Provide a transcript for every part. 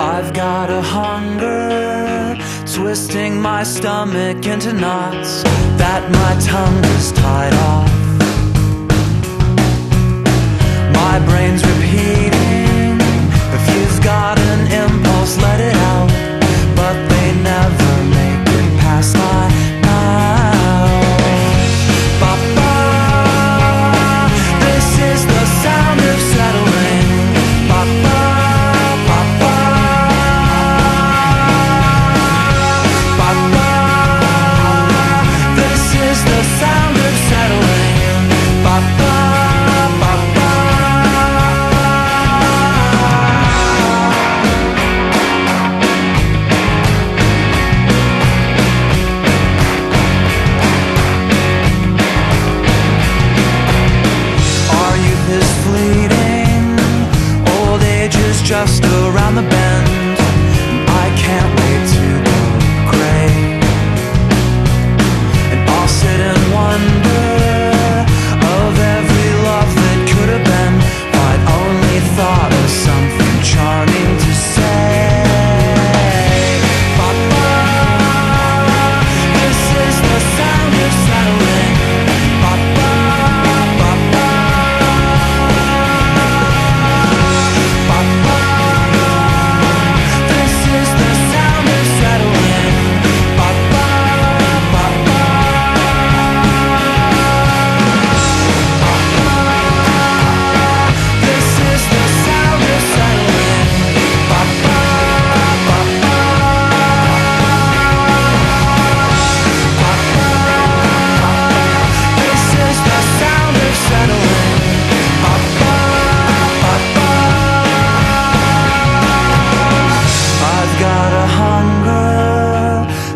I've got a hunger, twisting my stomach into knots that my tongue is tied off. My brain's repeating, if you've got an impulse, let it out. But they never make it past my mouth. Ba-ba, this is the sound of settling. Ba-ba. Just around the bend, I can't wait to go gray. And I'll sit and wonder of every love that could have been, if I'd only thought of something charming to say. Ba-ba, this is the sound of settling. Ba-ba, ba-ba, ba-ba.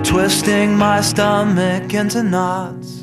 Twisting my stomach into knots